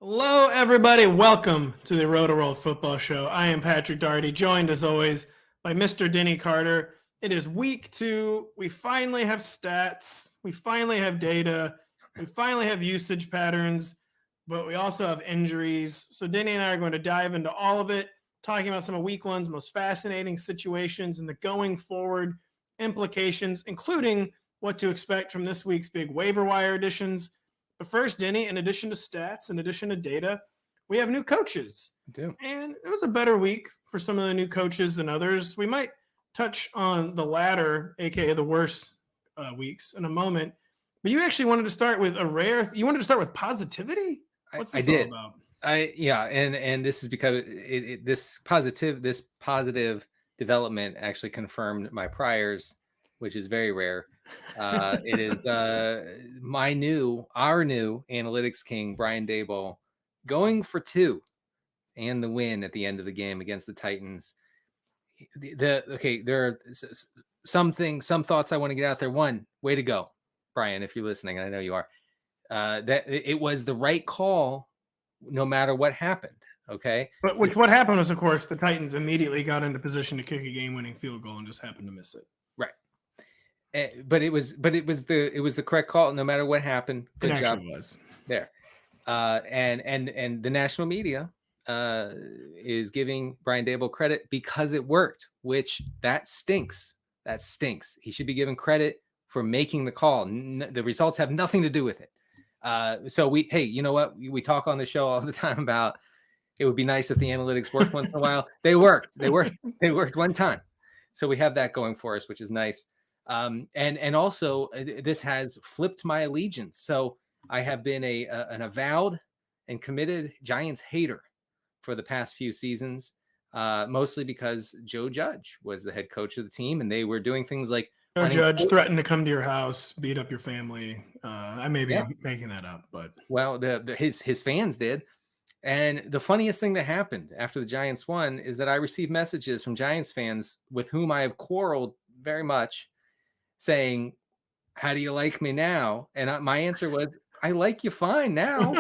Hello, everybody. Welcome to the Rotoworld Football Show. I am Patrick Daugherty, joined as always by Mr. Denny Carter. It is week 2. We finally have stats. We finally have data. We finally have usage patterns, but we also have injuries. So Denny and I are going to dive into all of it, talking about some of week 1's most fascinating situations and the going forward implications, including what to expect from this week's big waiver wire additions. But first, Denny, in addition to stats, in addition to data, we have new coaches. And it was a better week for some of the new coaches than others. We might touch on the latter, aka the worst weeks, in a moment. But you actually wanted to start with you wanted to start with positivity? What's this all about? And this is because this positive development actually confirmed my priors, which is very rare. It is our new analytics king, Brian Dabo, going for 2 and the win at the end of the game against the Titans. There are some thoughts I want to get out there. One, way to go, Brian, if you're listening, and I know you are. That it was the right call, no matter what happened. Okay, but what happened was, of course, the Titans immediately got into position to kick a game-winning field goal and just happened to miss it. Right. But it was the correct call, no matter what happened. Good job. Was there. And the national media is giving Brian Dabo credit because it worked, which that stinks. That stinks. He should be given credit for making the call. The results have nothing to do with it. So you know what? We talk on the show all the time about it would be nice if the analytics worked once in a while. They worked one time. So we have that going for us, which is nice. And also this has flipped my allegiance. So I have been an avowed and committed Giants hater for the past few seasons, mostly because Joe Judge was the head coach of the team, and they were doing things like Joe Judge threatened to come to your house, beat up your family. I may be making that up, but his fans did. And the funniest thing that happened after the Giants won is that I received messages from Giants fans with whom I have quarreled very much, saying, "How do you like me now?" And my answer was, "I like you fine now."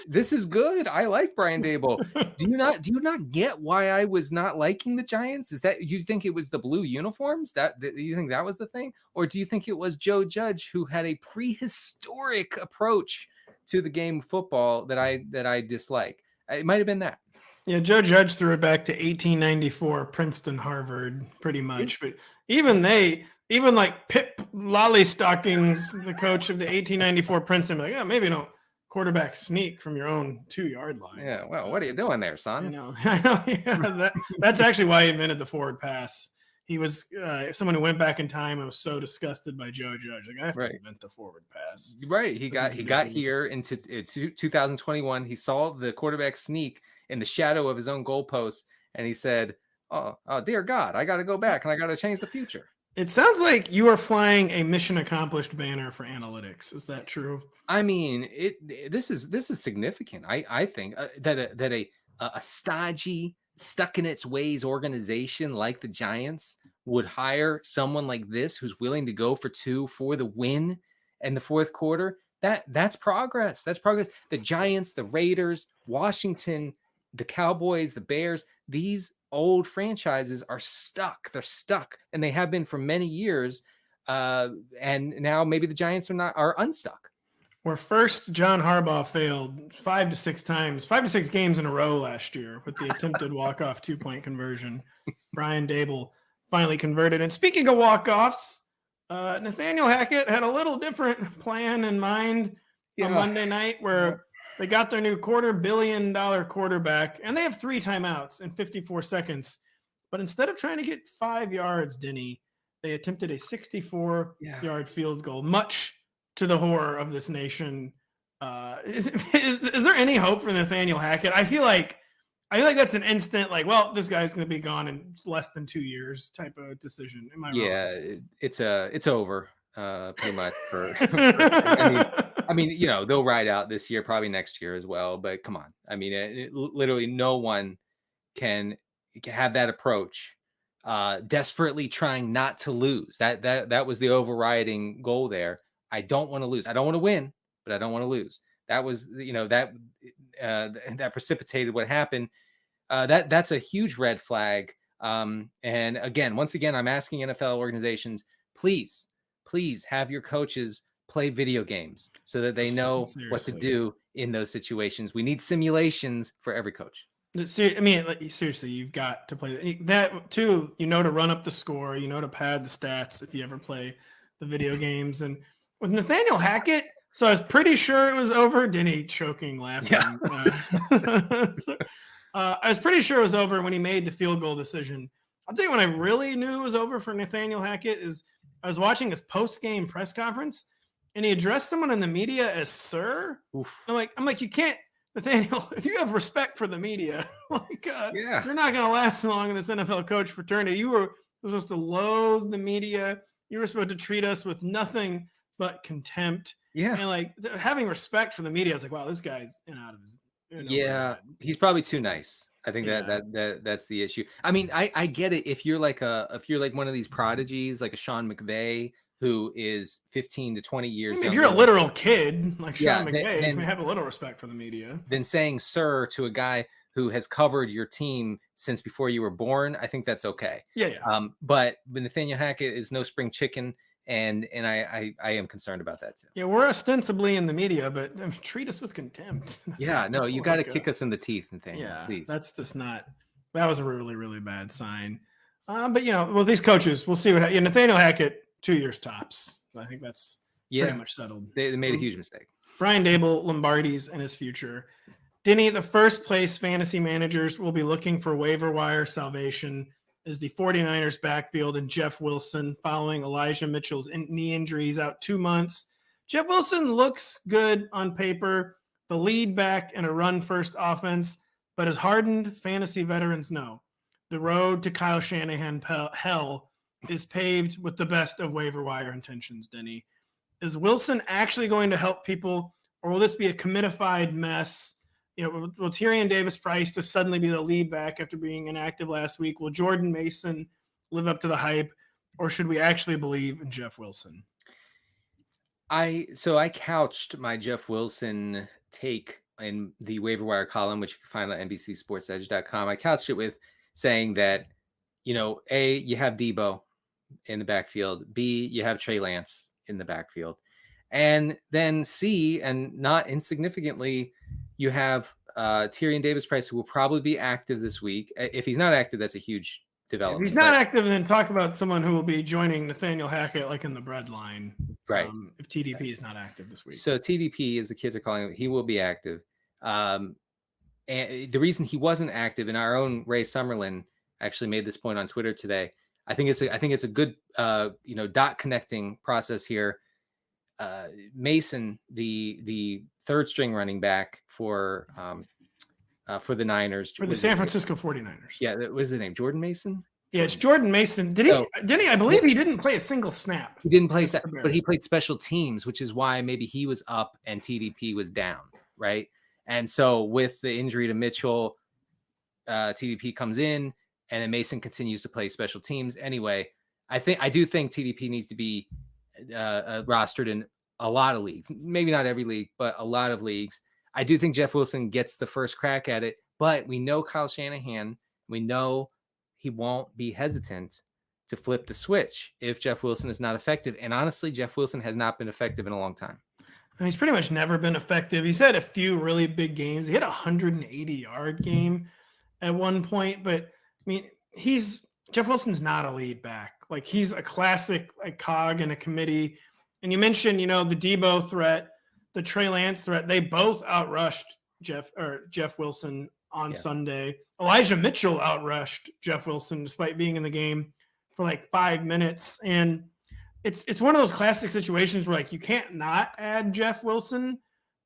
This is good. I like Brian Dabo. Do you not get why I was not liking the Giants? Is that you think it was the blue uniforms? That you think that was the thing? Or do you think it was Joe Judge, who had a prehistoric approach to the game of football that I dislike? It might have been that. Yeah, Joe Judge threw it back to 1894, Princeton, Harvard, pretty much. But even like Pip Lollystockings, the coach of the 1894 Princeton, like, yeah, maybe don't quarterback sneak from your own 2-yard line. Yeah, well, what are you doing there, son? I know. Yeah, that's actually why he invented the forward pass. He was someone who went back in time and was so disgusted by Joe Judge. Like, I have to invent the forward pass. Right. He got here into 2021. He saw the quarterback sneak in the shadow of his own goalpost, and he said, oh, dear God, I got to go back and I got to change the future. It sounds like you are flying a mission accomplished banner for analytics. Is that true? I mean, this is significant. I think that a stodgy, stuck in its ways organization like the Giants would hire someone like this who's willing to go for 2 for the win in the fourth quarter. That's progress. That's progress. The Giants, the Raiders, Washington, the Cowboys, the Bears, these old franchises are stuck. They're stuck, and they have been for many years. And now maybe the Giants are unstuck. Where first John Harbaugh failed 5 to 6 times, 5 to 6 games in a row last year with the attempted walk-off 2-point conversion. Brian Dabo finally converted. And speaking of walk-offs, Nathaniel Hackett had a little different plan in mind on Monday night, where they got their new $250 million quarterback, and they have 3 timeouts in 54 seconds. But instead of trying to get 5 yards, Denny, they attempted a 64-yard field goal, much to the horror of this nation. Is there any hope for Nathaniel Hackett? I feel like that's an instant, like, well, this guy's going to be gone in less than 2 years type of decision. Am I wrong? Yeah, it's over pretty much. I mean, they'll ride out this year, probably next year as well. But come on, I mean, literally no one can have that approach. Desperately trying not to lose. That was the overriding goal there. I don't want to lose. I don't want to win, but I don't want to lose. that was, that precipitated what happened. That's a huge red flag. And once again, I'm asking NFL organizations, please have your coaches play video games so that they know what to do in those situations. We need simulations for every coach. I mean, seriously, you've got to play that too. To run up the score, to pad the stats if you ever play the video games. And with Nathaniel Hackett, so I was pretty sure it was over. Denny choking, laughing. Yeah. I was pretty sure it was over when he made the field goal decision. I'll tell you when I really knew it was over for Nathaniel Hackett is I was watching his post-game press conference, and he addressed someone in the media as "sir." Oof. I'm like, you can't. Nathaniel, if you have respect for the media, you're not going to last long in this NFL coach fraternity. You were supposed to loathe the media. You were supposed to treat us with nothing but contempt. Yeah. And having respect for the media, I was like, wow, this guy's in out of his. He's probably too nice. I think that's the issue. I mean, I get it. If you're like one of these prodigies, like a Sean McVay, who is 15 to 20 years. If you're a literal kid like Sean McVay, then have a little respect for the media. Then saying "sir" to a guy who has covered your team since before you were born, I think that's okay. Yeah. But Nathaniel Hackett is no spring chicken, and I am concerned about that too. Yeah, we're ostensibly in the media, but treat us with contempt. Yeah, no, you got to kick us in the teeth, Nathaniel. Yeah, please. That's just not. That was a really, really bad sign. But these coaches, we'll see what happens. Nathaniel Hackett. 2 years tops. I think that's pretty much settled. They made a huge mistake. Brian Dable, Lombardi's and his future. Denny, the first place fantasy managers will be looking for waiver wire salvation is the 49ers backfield and Jeff Wilson following Elijah Mitchell's knee injury. He's out 2 months. Jeff Wilson looks good on paper, the lead back in a run-first offense, but as hardened fantasy veterans know, the road to Kyle Shanahan hell is paved with the best of waiver wire intentions, Denny. Is Wilson actually going to help people, or will this be a commitified mess? Will Tyrion Davis-Price just suddenly be the lead back after being inactive last week? Will Jordan Mason live up to the hype, or should we actually believe in Jeff Wilson? I couched my Jeff Wilson take in the waiver wire column, which you can find on NBCSportsEdge.com. I couched it with saying that, A, you have Dabo in the backfield. B, you have Trey Lance in the backfield. And then C, and not insignificantly, you have Tyrion Davis-Price, who will probably be active this week. If he's not active, that's a huge development. If he's not active, then talk about someone who will be joining Nathaniel Hackett like in the bread line. Right. If TDP is not active this week. So TDP, as the kids are calling him, he will be active. And the reason he wasn't active, in our own Ray Summerlin actually made this point on Twitter today. I think it's a good dot connecting process here. Mason, the third string running back for the Niners, for the San Francisco 49ers. Yeah, what was his name? Jordan Mason? Yeah, it's Jordan Mason. Did he? I believe he didn't play a single snap. He didn't play, but he played special teams, which is why maybe he was up and TDP was down, right? And so with the injury to Mitchell, TDP comes in. And then Mason continues to play special teams. Anyway, I do think TDP needs to be rostered in a lot of leagues. Maybe not every league, but a lot of leagues. I do think Jeff Wilson gets the first crack at it, but we know Kyle Shanahan. We know he won't be hesitant to flip the switch if Jeff Wilson is not effective. And honestly, Jeff Wilson has not been effective in a long time. He's pretty much never been effective. He's had a few really big games. He had a 180-yard game at one point, but I mean, Jeff Wilson's not a lead back. Like, he's a classic cog in a committee. And you mentioned, the Debo threat, the Trey Lance threat. They both outrushed Jeff Wilson on Sunday. Elijah Mitchell outrushed Jeff Wilson despite being in the game for 5 minutes. And it's one of those classic situations where you can't not add Jeff Wilson.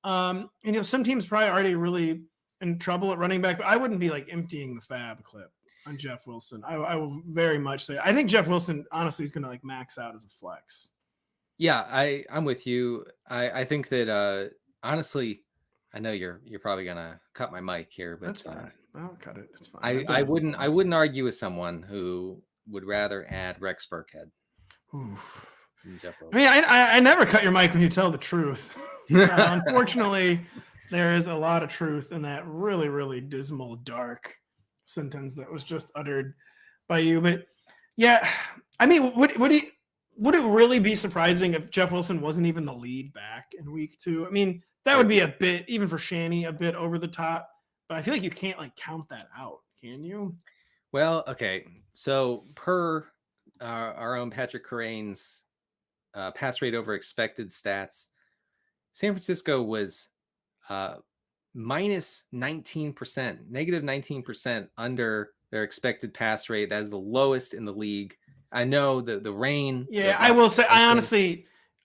Some teams probably already really in trouble at running back, but I wouldn't be emptying the fab clip on Jeff Wilson. I will very much say I think Jeff Wilson honestly is going to max out as a flex. Yeah, I'm with you. I think that honestly, I know you're probably gonna cut my mic here, but that's fine. I'll cut it. It's fine. I wouldn't argue with someone who would rather add Rex Burkhead. Oof. Jeff I Wilson. mean, I never cut your mic when you tell the truth. Unfortunately, there is a lot of truth in that really, really dismal, dark sentence that was just uttered by you. But yeah, I mean, would it really be surprising if Jeff Wilson wasn't even the lead back in week 2? I mean, that would be a bit, even for Shanny, a bit over the top. But I feel like you can't like count that out, can you? Well, okay. So per our own Patrick Crane's pass rate over expected stats, San Francisco was minus 19%, negative 19% under their expected pass rate. That is the lowest in the league. I know the rain. Yeah, I will say,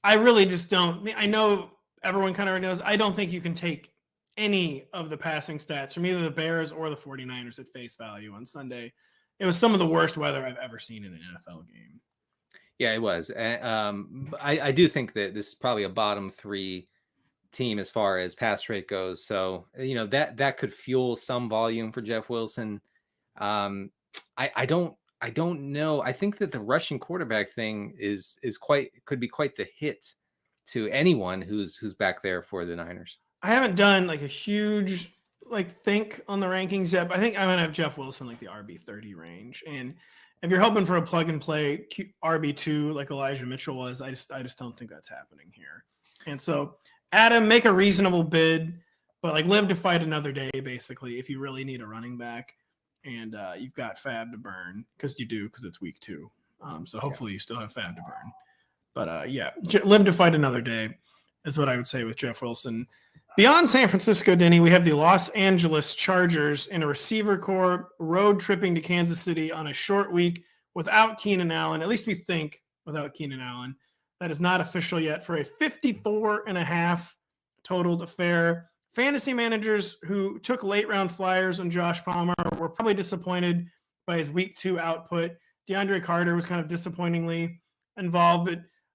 I really just don't. I know everyone kind of knows. I don't think you can take any of the passing stats from either the Bears or the 49ers at face value on Sunday. It was some of the worst weather I've ever seen in an NFL game. Yeah, it was. I do think that this is probably a bottom 3 team as far as pass rate goes. So, that could fuel some volume for Jeff Wilson. I don't know. I think that the rushing quarterback thing could be quite the hit to anyone who's back there for the Niners. I haven't done like a huge think on the rankings yet, but I think I'm gonna have Jeff Wilson like the RB30 range. And if you're hoping for a plug and play RB2 like Elijah Mitchell was, I just don't think that's happening here. And so Adam, make a reasonable bid, but like live to fight another day, basically, if you really need a running back and you've got fab to burn, because it's week 2. So hopefully you still have fab to burn. But live to fight another day is what I would say with Jeff Wilson. Beyond San Francisco, Denny, we have the Los Angeles Chargers in a receiver core road tripping to Kansas City on a short week without Keenan Allen. At least we think without Keenan Allen. That is not official yet for a 54.5 totaled affair. Fantasy managers who took late round flyers on Josh Palmer were probably disappointed by his week 2 output. DeAndre Carter was kind of disappointingly involved,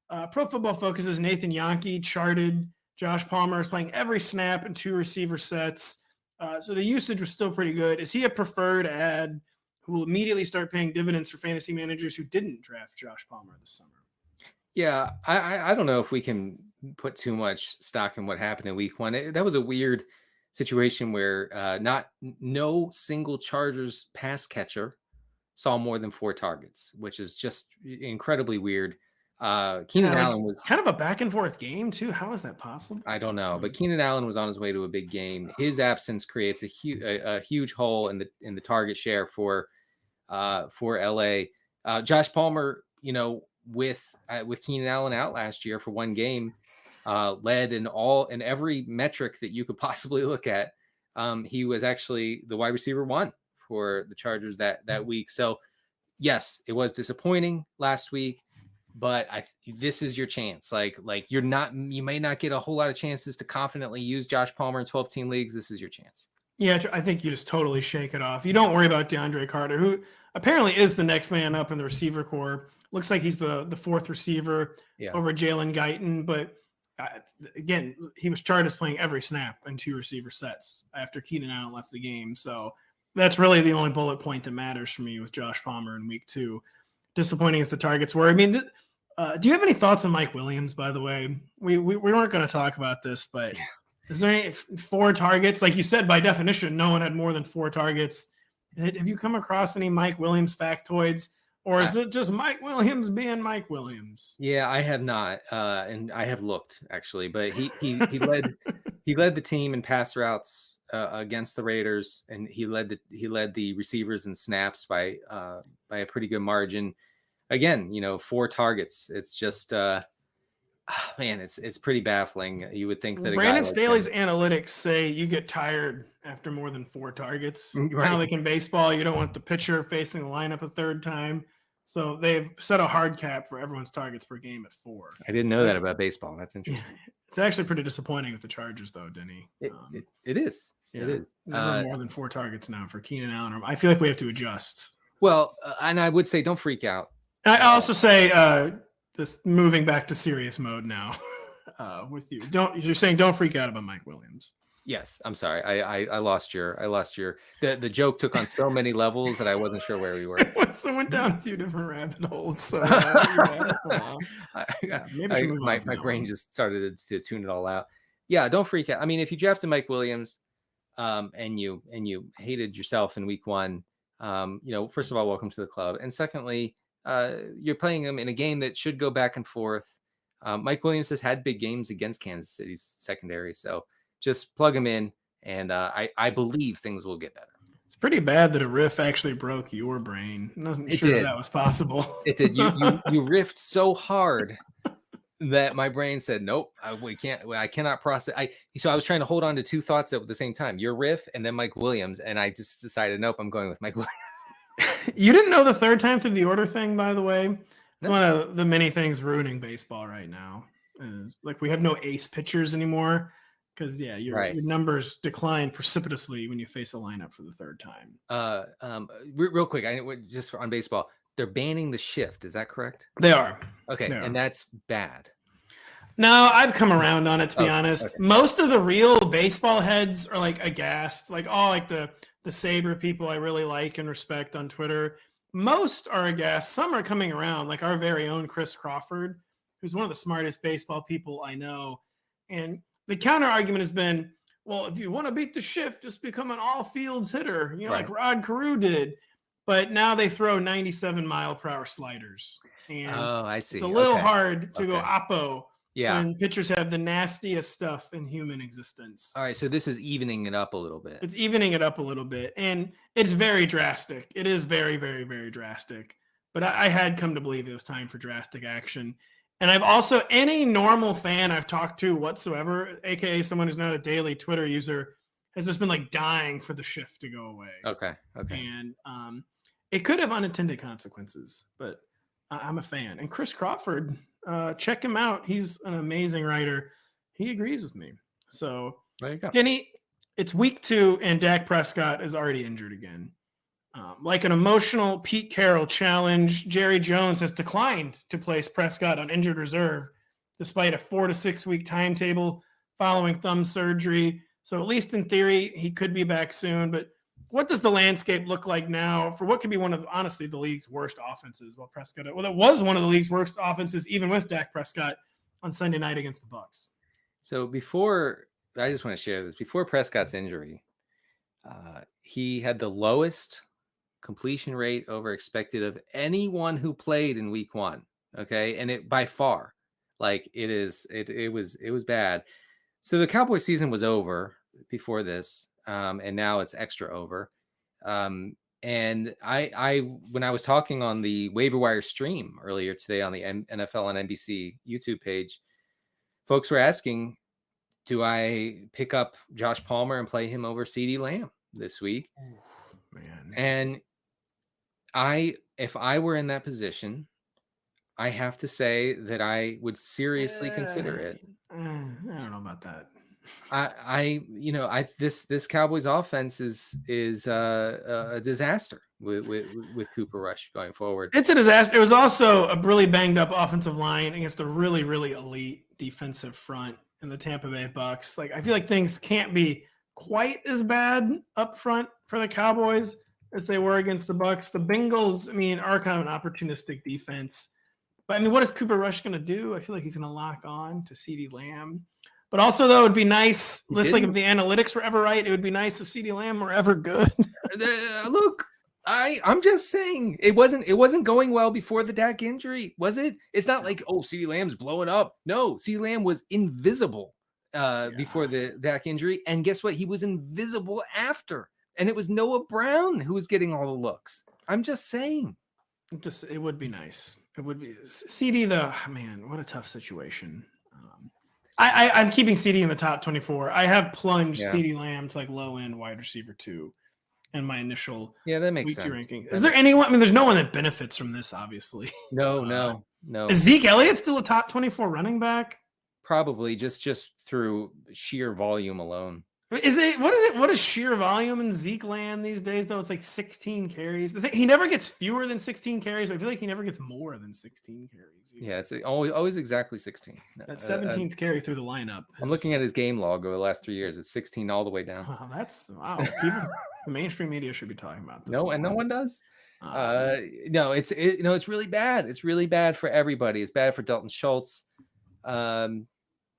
but Pro Football Focus's Nathan Yonke charted Josh Palmer is playing every snap in 2 receiver sets. So the usage was still pretty good. Is he a preferred ad who will immediately start paying dividends for fantasy managers who didn't draft Josh Palmer this summer? Yeah, I don't know if we can put too much stock in what happened in week 1. That was a weird situation where no single Chargers pass catcher saw more than 4 targets, which is just incredibly weird. Keenan Allen was kind of a back and forth game too. How is that possible? I don't know, but Keenan Allen was on his way to a big game. His absence creates a huge hole in the target share for LA. Josh Palmer, with Keenan Allen out last year for 1 game, led in every metric that you could possibly look at. He was actually the wide receiver 1 for the Chargers that week. So yes, it was disappointing last week. But this is your chance. You may not get a whole lot of chances to confidently use Josh Palmer in 12-team leagues. This is your chance. Yeah, I think you just totally shake it off. You don't worry about DeAndre Carter, who apparently is the next man up in the receiver core. Looks like he's the 4th receiver over Jalen Guyton. But again, he was charted as playing every snap in 2 receiver sets after Keenan Allen left the game. So that's really the only bullet point that matters for me with Josh Palmer in week 2. Disappointing as the targets were. I mean, do you have any thoughts on Mike Williams, by the way? We weren't going to talk about this, but is there any 4 targets? Like you said, by definition, no one had more than 4 targets. Have you come across any Mike Williams factoids, or is it just Mike Williams being Mike Williams? Yeah, I have not, and I have looked actually, but he led the team in pass routes against the Raiders, and he led the receivers in snaps by a pretty good margin. Again, 4 targets. It's just, man, it's pretty baffling. You would think that Brandon Staley's analytics say you get tired after more than 4 targets. Right. Kind of like in baseball, you don't want the pitcher facing the lineup a 3rd time. So they've set a hard cap for everyone's targets per game at 4. I didn't know that about baseball. That's interesting. It's actually pretty disappointing with the Chargers, though, Denny. It is. Yeah, it is. Never more than 4 targets now for Keenan Allen. I feel like we have to adjust. Well, and I would say don't freak out. I also say this moving back to serious mode now with you. You're saying don't freak out about Mike Williams. Yes, I'm sorry. I lost your the joke took on so many levels that I wasn't sure where we were. So went down a few different rabbit holes. So maybe my brain just started to tune it all out. Yeah, don't freak out. I mean, if you drafted Mike Williams, and you hated yourself in week 1, first of all, welcome to the club, and secondly, you're playing him in a game that should go back and forth. Mike Williams has had big games against Kansas City's secondary, so just plug him in, and I believe things will get better. It's pretty bad that a riff actually broke your brain. I wasn't sure that was possible. It did. You riffed so hard that my brain said, nope, I cannot process. So I was trying to hold on to 2 thoughts at the same time, your riff and then Mike Williams. And I just decided, nope, I'm going with Mike Williams. You didn't know the third time through the order thing, by the way. It's one of the many things ruining baseball right now. Like we have no ace pitchers anymore because your numbers decline precipitously when you face a lineup for the third time. Real quick, just on baseball, they're banning the shift. Is that correct? They are. Okay, and that's bad. No, I've come around on it, to be honest. Okay. Most of the real baseball heads are like aghast, like all like the Sabre people I really like and respect on Twitter. Most are aghast. Some are coming around, like our very own Chris Crawford, who's one of the smartest baseball people I know. And the counter argument has been, well, if you want to beat the shift, just become an all fields hitter, like Rod Carew did. But now they throw 97-mile-per-hour sliders. And I see. It's a little hard to go oppo when pitchers have the nastiest stuff in human existence. All right, so this is evening it up a little bit. It's evening it up a little bit, and it's very drastic. It is very, very, very drastic. But I had come to believe it was time for drastic action. And I've also, any normal fan I've talked to whatsoever, aka someone who's not a daily Twitter user, has just been like dying for the shift to go away. Okay. And it could have unintended consequences, but I'm a fan. And Chris Crawford, check him out. He's an amazing writer. He agrees with me. So, there you go. Denny, it's week 2, and Dak Prescott is already injured again. Like an emotional Pete Carroll challenge, Jerry Jones has declined to place Prescott on injured reserve, despite a 4 to 6 week timetable following thumb surgery. So at least in theory, he could be back soon. But what does the landscape look like now for what could be one of, honestly, the league's worst offenses? Well, it was one of the league's worst offenses, even with Dak Prescott on Sunday night against the Bucs. So I just want to share this. Before Prescott's injury, he had the lowest completion rate over expected of anyone who played in week 1. Okay. And it by far, like it was bad. So the Cowboys season was over before this. And now it's extra over. And I when I was talking on the waiver wire stream earlier today on the NFL and NBC YouTube page, folks were asking, do I pick up Josh Palmer and play him over CeeDee Lamb this week? Oh, man. And if I were in that position, I have to say that I would seriously consider it. I don't know about that. This Cowboys offense is a disaster with Cooper Rush going forward. It's a disaster. It was also a really banged up offensive line against a really, really elite defensive front in the Tampa Bay Bucs. Like, I feel like things can't be quite as bad up front for the Cowboys as they were against the Bucs. The Bengals, are kind of an opportunistic defense. But what is Cooper Rush going to do? I feel like he's going to lock on to CeeDee Lamb. But also, though, it would be nice. If the analytics were ever right, it would be nice if CeeDee Lamb were ever good. Look, I'm just saying it wasn't going well before the Dak injury, was it? It's not like, CeeDee Lamb's blowing up. No, CeeDee Lamb was invisible before the Dak injury, and guess what? He was invisible after, and it was Noah Brown who was getting all the looks. I'm just saying. It would be nice. It would be CeeDee. What a tough situation. I'm keeping CeeDee in the top 24. I have plunged CeeDee Lamb to low end wide receiver 2 in my initial that makes week sense. 2 ranking. Is there anyone? There's no one that benefits from this, obviously. No. Is Zeke Elliott still a top 24 running back? Probably just through sheer volume alone. What is sheer volume in Zeke land these days, though? It's like 16 carries. He never gets fewer than 16 carries, but I feel like he never gets more than 16 carries either. Yeah, it's always exactly 16. That 17th carry through the lineup. I'm looking at his game log over the last 3 years. It's 16 all the way down. Wow. People, the mainstream media should be talking about this. No, and no one does. No, it's really bad. It's really bad for everybody. It's bad for Dalton Schultz.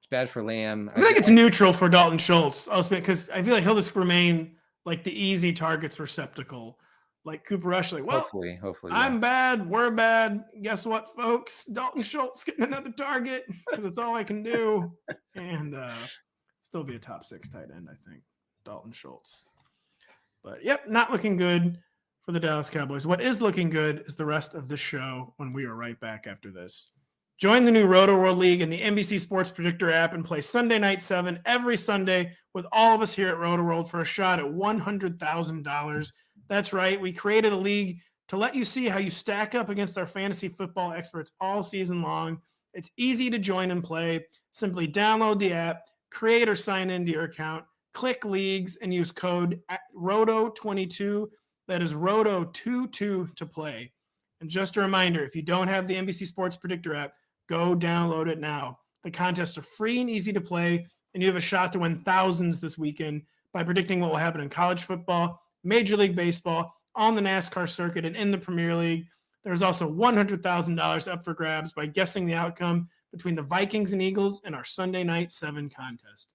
It's bad for Lamb. I think it's neutral for Dalton Schultz, because I feel like he'll just remain like the easy targets receptacle, like Cooper Rush. Like, well, hopefully, I'm bad. We're bad. Guess what, folks? Dalton Schultz getting another target. That's all I can do, and still be a top 6 tight end, I think. Dalton Schultz. But yep, not looking good for the Dallas Cowboys. What is looking good is the rest of the show when we are right back after this. Join the new Rotoworld League in the NBC Sports Predictor app and play Sunday Night 7 every Sunday with all of us here at Rotoworld for a shot at $100,000. That's right. We created a league to let you see how you stack up against our fantasy football experts all season long. It's easy to join and play. Simply download the app, create or sign into your account, click leagues, and use code ROTO22. That is ROTO22 to play. And just a reminder, if you don't have the NBC Sports Predictor app, go download it now. The contests are free and easy to play, and you have a shot to win thousands this weekend by predicting what will happen in college football, Major League Baseball, on the NASCAR circuit, and in the Premier League. There's also $100,000 up for grabs by guessing the outcome between the Vikings and Eagles in our Sunday Night 7 contest.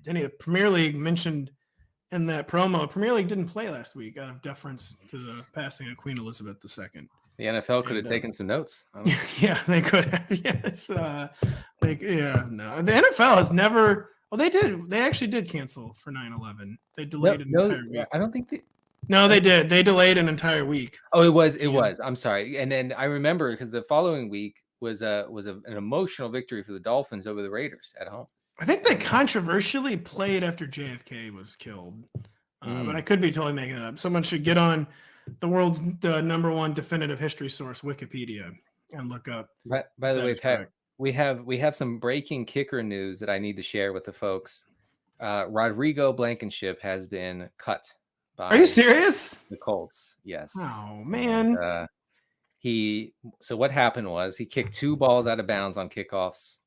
Denny, the Premier League mentioned in that promo, Premier League didn't play last week out of deference to the passing of Queen Elizabeth II. The NFL could have taken some notes. Yeah, they could have. Yes. No. The NFL has never. Well, they did. They actually did cancel for 9/11. They delayed an entire week. I don't think they. No, they did. They delayed an entire week. Oh, it was. I'm sorry. And then I remember because the following week was an emotional victory for the Dolphins over the Raiders at home. I think they controversially played after JFK was killed, but I could be totally making it up. Someone should get on the world's number one definitive history source, Wikipedia, and look up. By the way, Pat, we have some breaking kicker news that I need to share with the folks. Rodrigo Blankenship has been cut. Are you serious? The Colts, yes. Oh man. And, so what happened was he kicked 2 balls out of bounds on kickoffs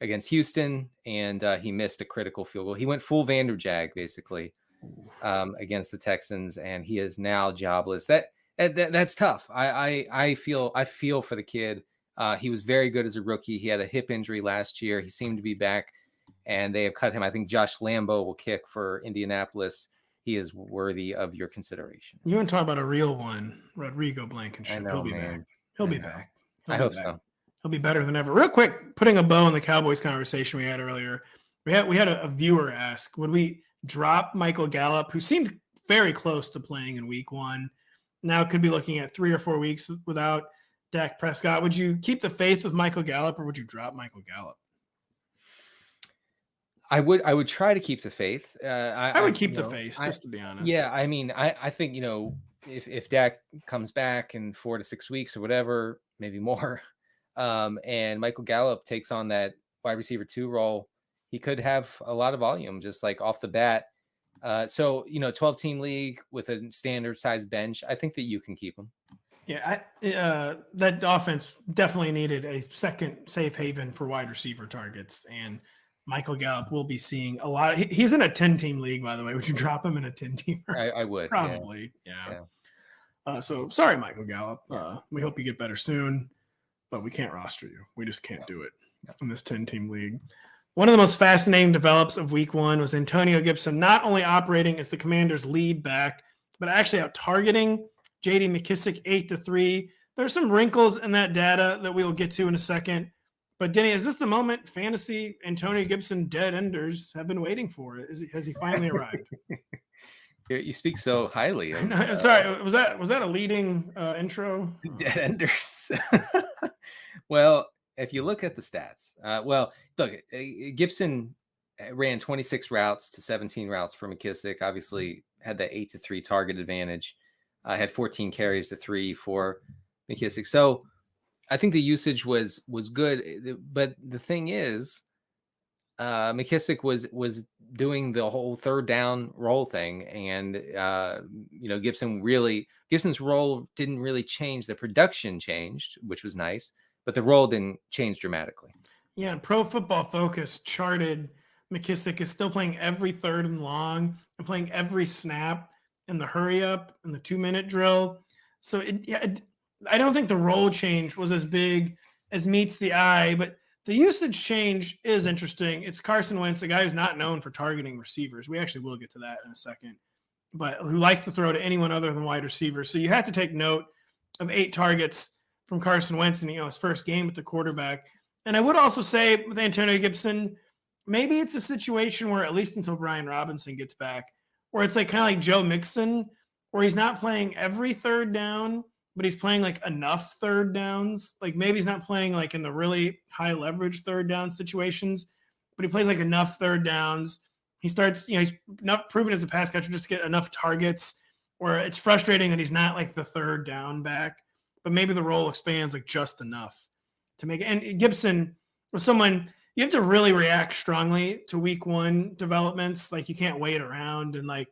against Houston, and he missed a critical field goal. He went full Vanderjag basically against the Texans, and he is now jobless. That's tough. I feel for the kid. He was very good as a rookie. He had a hip injury last year. He seemed to be back, and they have cut him. I think Josh Lambo will kick for Indianapolis. He is worthy of your consideration. You want to talk about a real one, Rodrigo Blankenship. He'll be back. He'll be back. I hope so. He'll be better than ever. Real quick, putting a bow on the Cowboys conversation we had earlier. We had a viewer ask, would we drop Michael Gallup, who seemed very close to playing in week 1, now could be looking at 3 or 4 weeks without Dak Prescott. Would you keep the faith with Michael Gallup, or would you drop Michael Gallup? I would try to keep the faith. I would keep the faith, just to be honest. Yeah, I mean, I think, if Dak comes back in 4 to 6 weeks or whatever, maybe more, and Michael Gallup takes on that wide receiver 2 role, he could have a lot of volume just like off the bat. So 12-team league with a standard size bench, I think that you can keep him. Yeah, that offense definitely needed a second safe haven for wide receiver targets, and Michael Gallup will be seeing a lot. He's in a 10-team league, by the way. Would you drop him in a 10-teamer? I would. Probably, yeah. So sorry, Michael Gallup. We hope you get better soon, but we can't roster you. We just can't do it in this 10-team league. One of the most fascinating develops of week 1 was Antonio Gibson not only operating as the Commanders' lead back, but actually out targeting J.D. McKissic 8-3. There's some wrinkles in that data that we will get to in a second. But Denny, is this the moment fantasy Antonio Gibson dead enders have been waiting for? Has he finally arrived? You speak so highly. Sorry, was that a leading intro? Dead enders. Well, if you look at the stats, look, Gibson ran 26 routes to 17 routes for McKissic. Obviously, had that 8-3 target advantage. Had 14 carries to 3 for McKissic. So I think the usage was good, but the thing is, McKissick was doing the whole third down roll thing, and Gibson's role didn't really change. The production changed, which was nice, but the role didn't change dramatically. Yeah, and Pro Football Focus charted McKissick is still playing every third and long and playing every snap in the hurry up and the 2-minute drill. So I don't think the role change was as big as meets the eye, but the usage change is interesting. It's Carson Wentz, a guy who's not known for targeting receivers. We actually will get to that in a second, but who likes to throw to anyone other than wide receivers. So you have to take note of 8 targets from Carson Wentz in his first game with the quarterback. And I would also say with Antonio Gibson, maybe it's a situation where, at least until Brian Robinson gets back, where it's like kind of like Joe Mixon, where he's not playing every third down, but he's playing like enough third downs. Like maybe he's not playing like in the really high leverage third down situations, but he plays like enough third downs. He starts, he's not proven as a pass catcher just to get enough targets where it's frustrating that he's not like the third down back, but maybe the role expands like just enough to make it. And Gibson was someone you have to really react strongly to week 1 developments. Like you can't wait around and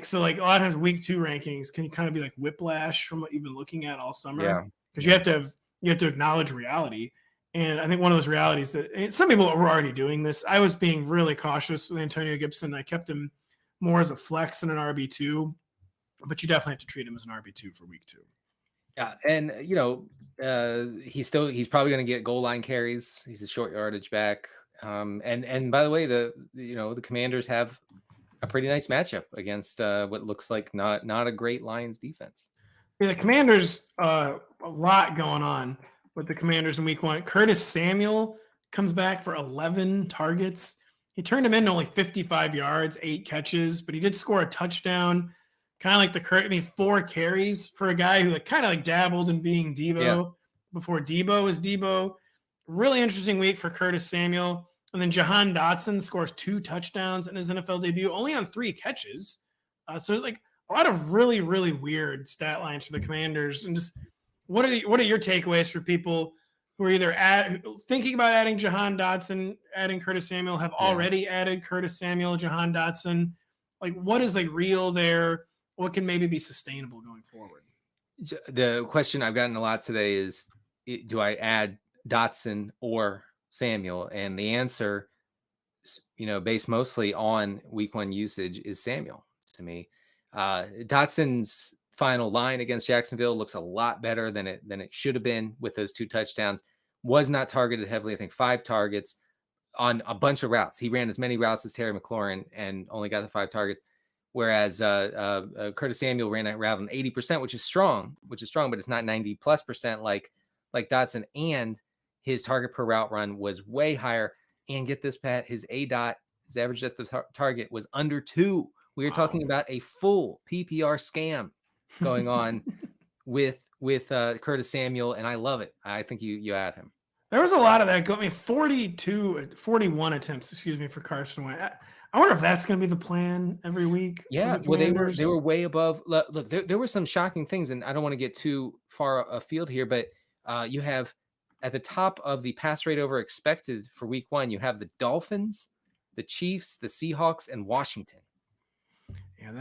so a lot of times week 2 rankings can kind of be like whiplash from what you've been looking at all summer. Because you have to acknowledge reality. And I think one of those realities that some people were already doing this. I was being really cautious with Antonio Gibson. I kept him more as a flex than an RB2, but you definitely have to treat him as an RB2 for week 2. Yeah, and he's probably going to get goal line carries. He's a short yardage back. And by the way, the Commanders have a pretty nice matchup against what looks like not a great Lions defense. Yeah, the Commanders, a lot going on with the Commanders in week 1. Curtis Samuel comes back for 11 targets. He turned him in only 55 yards, 8 catches, but he did score a touchdown. Kind of like 4 carries for a guy who kind of dabbled in being Dabo before Debo was Debo. Really interesting week for Curtis Samuel. And then Jahan Dotson scores 2 touchdowns in his NFL debut, only on 3 catches. So like a lot of really, really weird stat lines for the Commanders. And just what are your takeaways for people who are either thinking about adding Jahan Dotson, adding Curtis Samuel, have already added Curtis Samuel, Jahan Dotson? Like what is real there? What can maybe be sustainable going forward? The question I've gotten a lot today is, do I add Dotson or Samuel? And the answer, based mostly on week 1 usage, is Samuel to me. Dotson's final line against Jacksonville looks a lot better than it should have been with those 2 touchdowns. Was not targeted heavily. I think 5 targets on a bunch of routes. He ran as many routes as Terry McLaurin and only got the 5 targets. Whereas Curtis Samuel ran that route on 80%, which is strong, but it's not 90+% like Dotson. And his target per route run was way higher. And get this, Pat, his his average depth of target was under 2. We are talking about a full PPR scam going on with Curtis Samuel, and I love it. I think you add him. There was a lot of that. 41 attempts, for Carson Wentz. I wonder if that's going to be the plan every week. Yeah, well, they were way above. Look, there were some shocking things, and I don't want to get too far afield here, but you have at the top of the pass rate over expected for week 1, you have the Dolphins, the Chiefs, the Seahawks, and Washington. Yeah,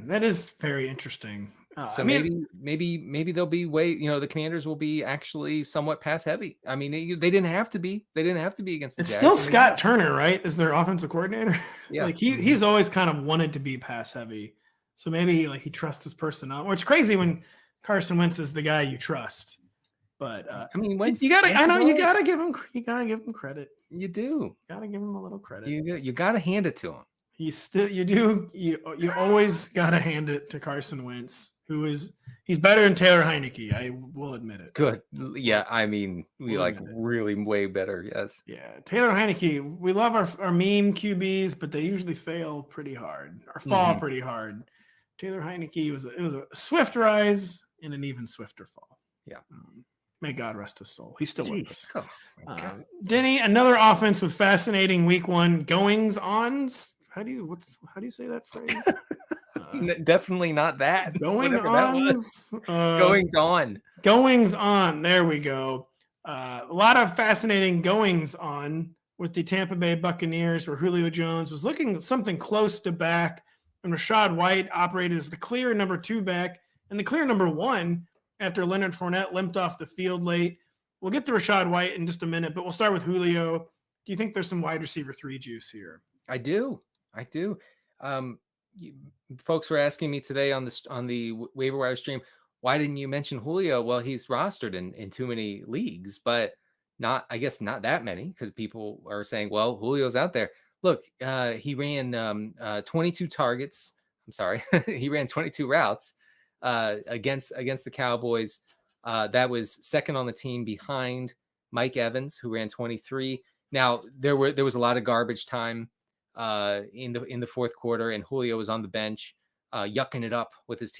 that is very interesting. So maybe they'll be the Commanders will be actually somewhat pass heavy. I mean, they didn't have to be. They didn't have to be against the It's Jags. still Scott Turner, right? Is their offensive coordinator? Yeah. He's always kind of wanted to be pass heavy. So maybe he trusts his personnel. Or it's crazy when Carson Wentz is the guy you trust. But you gotta give him credit. You do. Gotta give him a little credit. You gotta hand it to him. You always gotta hand it to Carson Wentz, he's better than Taylor Heineke. I will admit it. Good. Yeah. I mean, really way better. Yes. Yeah. Taylor Heineke, we love our meme QBs, but they usually fail pretty hard or fall pretty hard. Taylor Heineke was a swift rise and an even swifter fall. Yeah. May God rest his soul. He's still with us. Oh, Denny, another offense with fascinating week 1 goings-ons. How do you say that phrase? Definitely not that. Goings on. There we go. A lot of fascinating goings on with the Tampa Bay Buccaneers, where Julio Jones was looking something close to back, and Rashaad White operated as the clear number 2 back and the clear number 1 after Leonard Fournette limped off the field late. We'll get to Rashaad White in just a minute, but we'll start with Julio. Do you think there's some wide receiver 3 juice here? I do. Folks were asking me today on the waiver wire stream, why didn't you mention Julio? Well, he's rostered in too many leagues, but not that many, because people are saying, well, Julio's out there. Look, he ran 22 targets. I'm sorry. He ran 22 routes against the Cowboys. That was second on the team behind Mike Evans, who ran 23. Now there was a lot of garbage time in the fourth quarter, and Julio was on the bench, yucking it up with his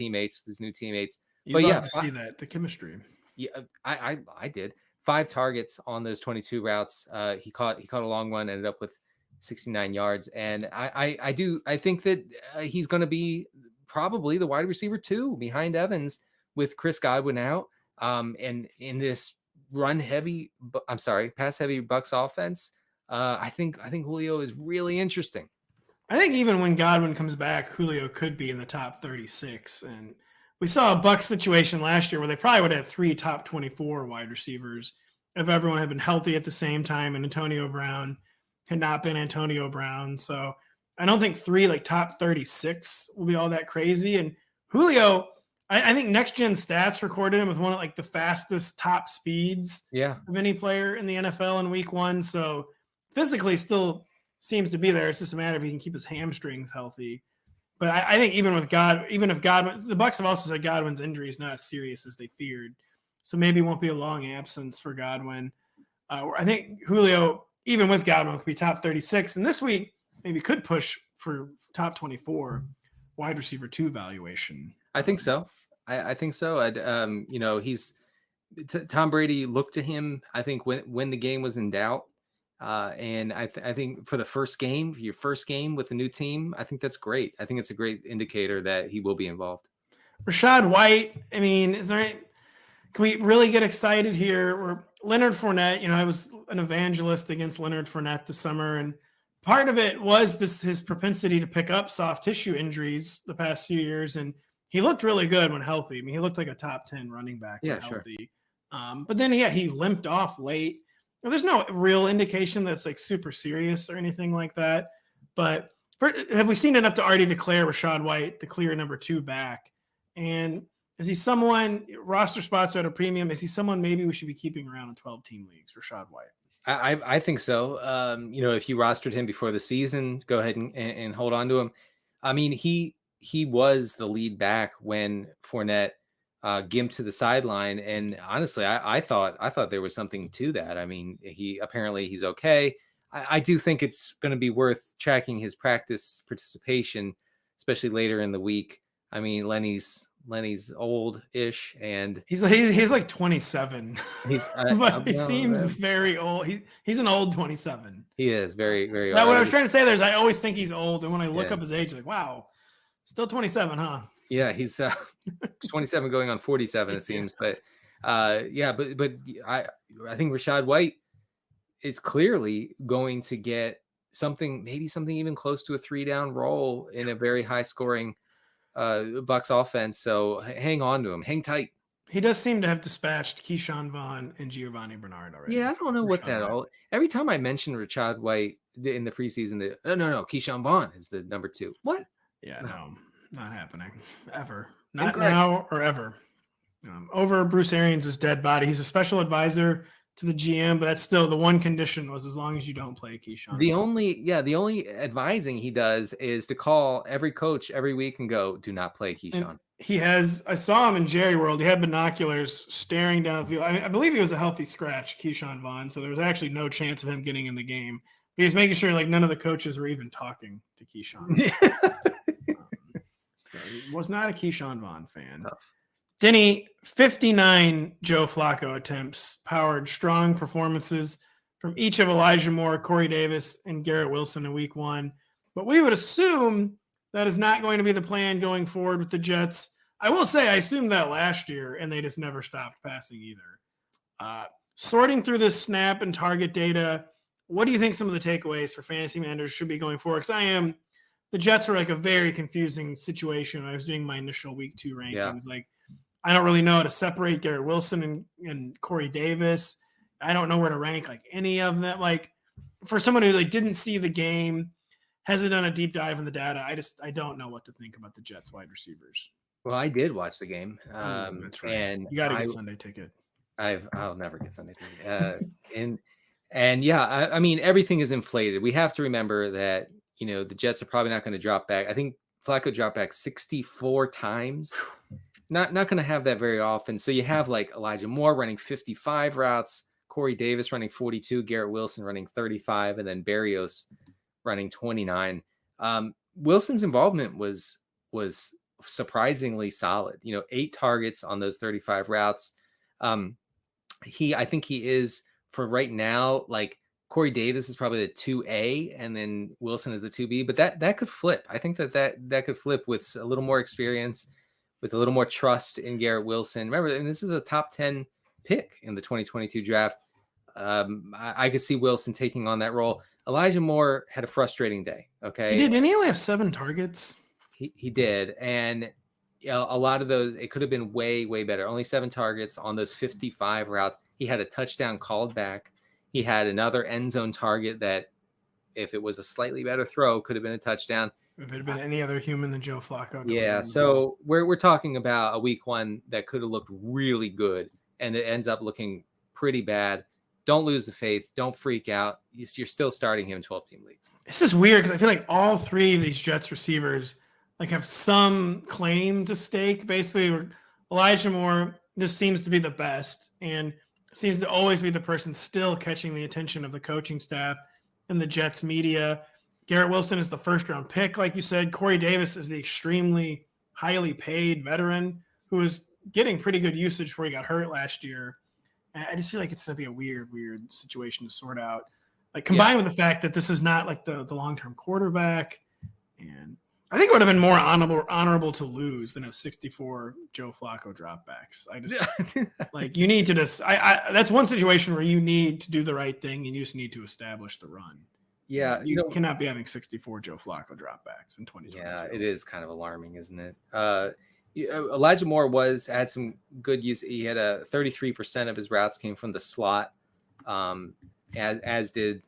new teammates. You love to see that, the chemistry. Yeah, I did. 5 targets on those 22 routes. He caught a long one, ended up with 69 yards, and I think that he's going to be probably the wide receiver 2 behind Evans with Chris Godwin out. And in this pass heavy Bucs offense, I think Julio is really interesting. I think even when Godwin comes back, Julio could be in the top 36. And we saw a Bucs situation last year where they probably would have 3 top 24 wide receivers if everyone had been healthy at the same time and Antonio Brown had not been Antonio Brown. So I don't think 3 like top 36 will be all that crazy. And Julio, I think Next Gen Stats recorded him with one of like the fastest top speeds of any player in the NFL in week 1. So physically still seems to be there. It's just a matter of he can keep his hamstrings healthy. But I think even if Godwin, the Bucs have also said Godwin's injury is not as serious as they feared. So maybe it won't be a long absence for Godwin. I think Julio, even with Godwin, could be top 36. And this week, maybe could push for top 24 wide receiver 2 valuation. I think so. I think so. Tom Brady looked to him, I think, when the game was in doubt. And I think for the your first game with a new team, I think that's great. I think it's a great indicator that he will be involved. Rashaad White, I mean, can we really get excited here? Or Leonard Fournette, I was an evangelist against Leonard Fournette this summer, and part of it was his propensity to pick up soft tissue injuries the past few years, and he looked really good when healthy. I mean, he looked like a top 10 running back when healthy. But then he limped off late. There's no real indication that's like super serious or anything like that. But have we seen enough to already declare Rashaad White the clear number 2 back? And is he someone, roster spots are at a premium, is he someone maybe we should be keeping around in 12-team leagues, Rashaad White? I think so. If you rostered him before the season, go ahead and hold on to him. I mean, he was the lead back when Fournette gimped to the sideline, and honestly, I thought there was something to that. I mean, he's okay. I do think it's going to be worth tracking his practice participation, especially later in the week. I mean, Lenny's old-ish, and he's like 27. But he seems very old. He's an old 27. He is very, very old. Now, what I was trying to say there is I always think he's old, and when I look up his age, like, wow, still 27, huh? Yeah, he's 27 going on 47, it seems. But but I think Rashaad White is clearly going to get something even close to a 3-down role in a very high-scoring Bucs offense. So hang on to him. Hang tight. He does seem to have dispatched Keyshawn Vaughn and Giovanni Bernard already. Yeah, I don't know what that all. Every time I mention Rashaad White in the preseason, no, Keyshawn Vaughn is the number 2. What? Yeah, no, not happening ever. Not Incorrect. Now or ever. Over Bruce Arians' dead body. He's a special advisor to the GM, but that's still the one condition was as long as you don't play Keyshawn. The only advising he does is to call every coach every week and go, do not play Keyshawn. I saw him in Jerry World. He had binoculars staring down the field. I believe he was a healthy scratch, Keyshawn Vaughn, so there was actually no chance of him getting in the game. He was making sure like none of the coaches were even talking to Keyshawn. So he was not a Keyshawn Vaughn fan. Denny, 59 Joe Flacco attempts powered strong performances from each of Elijah Moore, Corey Davis, and Garrett Wilson in week 1. But we would assume that is not going to be the plan going forward with the Jets. I will say I assumed that last year, and they just never stopped passing either. Sorting through this snap and target data, what do you think some of the takeaways for fantasy managers should be going forward? Because the Jets were like a very confusing situation when I was doing my initial week 2 rankings. Yeah. Like, I don't really know how to separate Garrett Wilson and Corey Davis. I don't know where to rank like any of them. Like, for someone who like didn't see the game, hasn't done a deep dive in the data, I don't know what to think about the Jets wide receivers. Well, I did watch the game. That's right. And you got to get Sunday ticket. I'll never get Sunday ticket. And yeah, I mean, everything is inflated. We have to remember that, the Jets are probably not going to drop back. I think Flacco dropped back 64 times. Not going to have that very often. So you have like Elijah Moore running 55 routes, Corey Davis running 42, Garrett Wilson running 35, and then Berrios running 29. Wilson's involvement was surprisingly solid. 8 targets on those 35 routes. I think he is, for right now, like Corey Davis is probably the 2A, and then Wilson is the 2B. But that could flip. I think that could flip with a little more experience, with a little more trust in Garrett Wilson. Remember, and this is a top 10 pick in the 2022 draft. I could see Wilson taking on that role. Elijah Moore had a frustrating day. Okay, he did. Didn't he only have 7 targets? He did, and a lot of those, it could have been way, way better. Only 7 targets on those 55 routes. He had a touchdown called back. He had another end zone target that, if it was a slightly better throw, could have been a touchdown. If it had been any other human than Joe Flacco. Yeah, so we're talking about a week 1 that could have looked really good, and it ends up looking pretty bad. Don't lose the faith. Don't freak out. You're still starting him in 12-team leagues. This is weird because I feel like all 3 of these Jets receivers like have some claim to stake. Basically, Elijah Moore just seems to be the best and seems to always be the person still catching the attention of the coaching staff and the Jets media. Garrett Wilson is the first-round pick, like you said. Corey Davis is the extremely highly paid veteran who was getting pretty good usage before he got hurt last year. I just feel like it's going to be a weird situation to sort out. Like, combined with the fact that this is not like the long-term quarterback. And I think it would have been more honorable to lose than have 64 Joe Flacco dropbacks. I just like, you need to just, that's one situation where you need to do the right thing and you just need to establish the run. Yeah. You cannot be having 64 Joe Flacco dropbacks in 2022. Yeah, it is kind of alarming, isn't it? Elijah Moore had some good use. He had 33% of his routes came from the slot, as did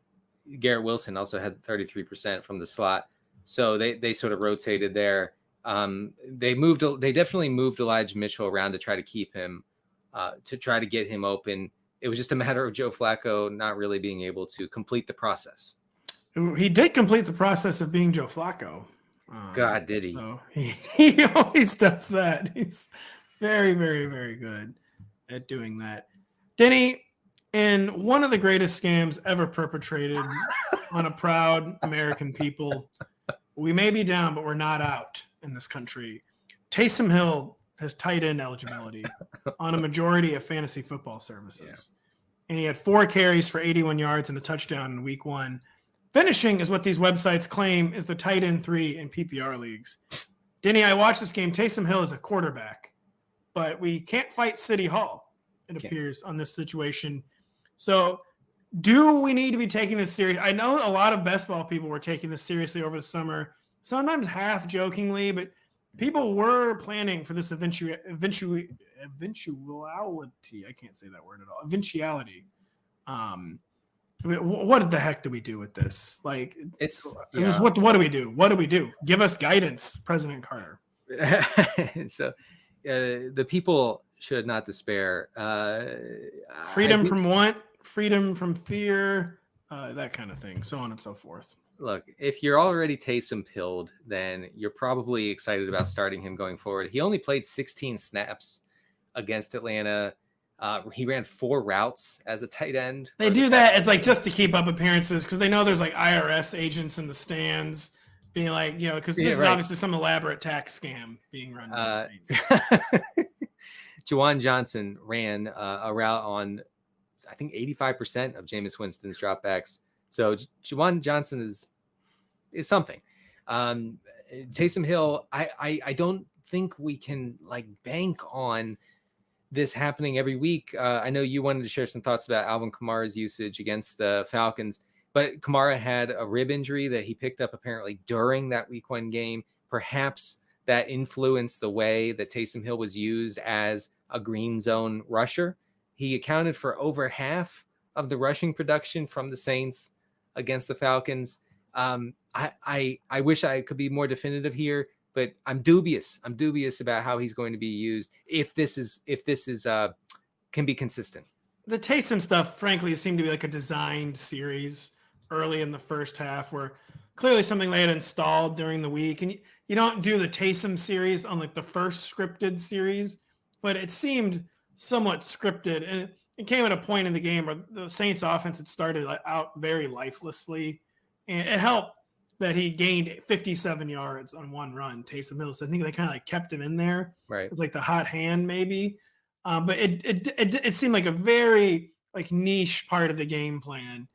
Garrett Wilson. Also had 33% from the slot. So they sort of rotated there. They definitely moved Elijah Mitchell around to try to keep him, to try to get him open. It was just a matter of Joe Flacco not really being able to complete the process. He did complete the process of being Joe Flacco. God, did he? So he always does that. He's very, very, very good at doing that. Denny, in one of the greatest scams ever perpetrated on a proud American people, we may be down, but we're not out in this country. Taysom Hill has tight end eligibility on a majority of fantasy football services. Yeah. And he had 4 carries for 81 yards and a touchdown in week 1. Finishing is what these websites claim is the tight end 3 in PPR leagues. Denny, I watched this game. Taysom Hill is a quarterback, but we can't fight City Hall, it appears, on this situation. So do we need to be taking this serious? I know a lot of best ball people were taking this seriously over the summer, sometimes half jokingly, but people were planning for this eventuality. I can't say that word at all. Eventuality. What the heck do we do with this? Like, what do we do? What do we do? Give us guidance, President Carter. So the people should not despair. Freedom from want, freedom from fear, that kind of thing, so on and so forth. Look, if you're already Taysom pilled, then you're probably excited about starting him going forward. He only played 16 snaps against Atlanta. He ran 4 routes as a tight end. They do that. It's like just to keep up appearances because they know there's like IRS agents in the stands being like, because this is obviously some elaborate tax scam being run by the Saints. Juwan Johnson ran a route on, I think, 85% of Jameis Winston's dropbacks. So Juwan Johnson is something. Taysom Hill, I don't think we can like bank on this happening every week. I know you wanted to share some thoughts about Alvin Kamara's usage against the Falcons, but Kamara had a rib injury that he picked up apparently during that week 1 game. Perhaps that influenced the way that Taysom Hill was used as a green zone rusher. He accounted for over half of the rushing production from the Saints against the Falcons. I wish I could be more definitive here, but I'm dubious. I'm dubious about how he's going to be used if this is can be consistent. The Taysom stuff, frankly, seemed to be like a designed series early in the first half, where clearly something they had installed during the week. And you don't do the Taysom series on like the first scripted series, but it seemed somewhat scripted. And it came at a point in the game where the Saints offense had started out very lifelessly. And it helped that he gained 57 yards on one run, Taysom Hill. So I think they kind of like kept him in there. Right. It's like the hot hand maybe. But it seemed like a very like niche part of the game plan,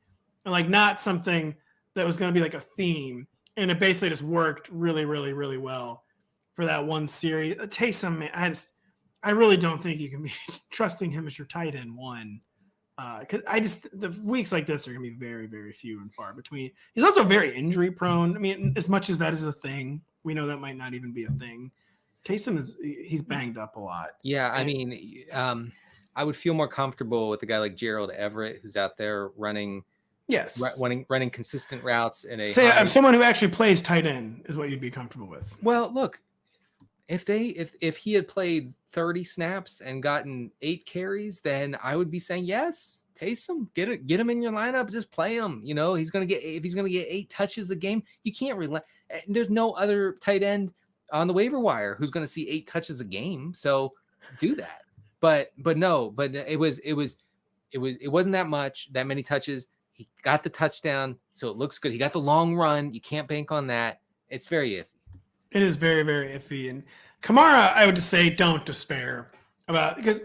and like not something that was going to be like a theme. And it basically just worked really, really, really well for that one series. Taysom, man, I really don't think you can be trusting him as your tight end one. Because the weeks like this are going to be very, very few and far between. He's also very injury prone. I mean, as much as that is a thing, we know that might not even be a thing. Taysom he's banged up a lot. Yeah, I mean, I would feel more comfortable with a guy like Gerald Everett, who's out there running consistent routes in a. Say, someone who actually plays tight end is what you'd be comfortable with. Well, look, if he had played 30 snaps and gotten 8 carries, then I would be saying yes, Taysom, get him in your lineup, just play him. You know, if he's gonna get 8 touches a game, you can't rely. There's no other tight end on the waiver wire who's going to see 8 touches a game. So do that. But it wasn't that many touches. He got the touchdown, so it looks good. He got the long run. You can't bank on that. It's very iffy. It is very, very iffy. And Kamara, I would just say don't despair about, because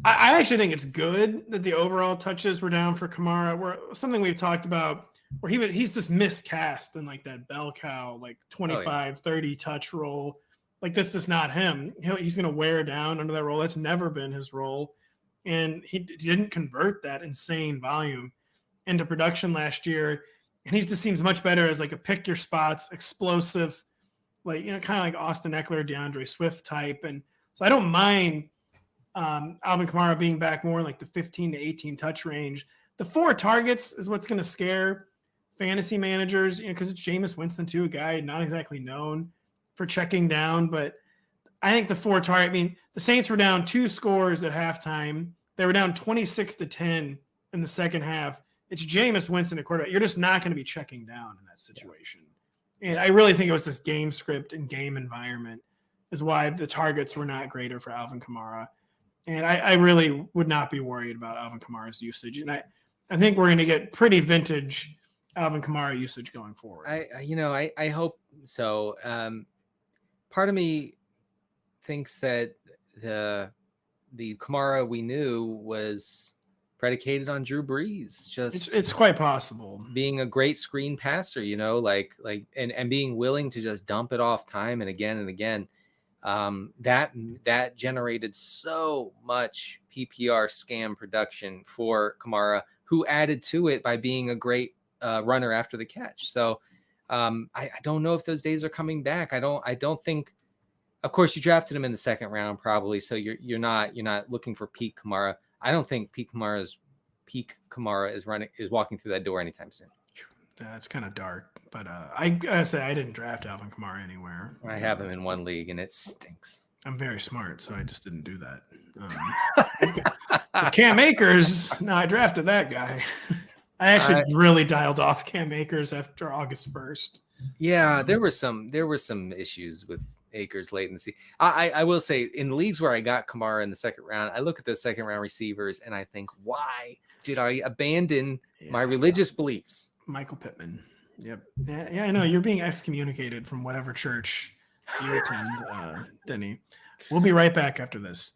I actually think it's good that the overall touches were down for Kamara. Where something we've talked about where he's just miscast in like that bell cow, like 25, 30 touch role. Like that's just not him. He's going to wear down under that role. That's never been his role. And he didn't convert that insane volume into production last year. And he just seems much better as like a pick your spots, explosive, like, you know, kind of like Austin Eckler, DeAndre Swift type. And so I don't mind Alvin Kamara being back more like the 15 to 18 touch range. The 4 targets is what's going to scare fantasy managers, you know, because it's Jameis Winston too, a guy not exactly known for checking down. But I think the 4 target, I mean, the Saints were down 2 scores at halftime. They were down 26-10 in the second half. It's Jameis Winston at quarterback. You're just not going to be checking down in that situation. And I really think it was this game script and game environment is why the targets were not greater for Alvin Kamara. And I really would not be worried about Alvin Kamara's usage. And I think we're going to get pretty vintage Alvin Kamara usage going forward. I hope so. Part of me thinks that the Kamara we knew was predicated on Drew Brees. It's quite possible being a great screen passer, you know, and being willing to just dump it off time and again and again. That generated so much PPR scam production for Kamara, who added to it by being a great runner after the catch. So I don't know if those days are coming back. I don't think. Of course, you drafted him in the second round, probably. So you're not looking for peak Kamara. I don't think peak Kamara is walking through that door anytime soon. That's kind of dark, but I gotta say I didn't draft Alvin Kamara anywhere. I have him in one league, and it stinks. I'm very smart, so I just didn't do that. Cam Akers, no, I drafted that guy. I actually really dialed off Cam Akers after August 1st. Yeah, there were some issues with Akers late in the season. I will say, in the leagues where I got Kamara in the second round, I look at those second round receivers and I think, why did I abandon my religious beliefs? Michael Pittman. Yep. Yeah, I know. You're being excommunicated from whatever church you attend, Denny. We'll be right back after this.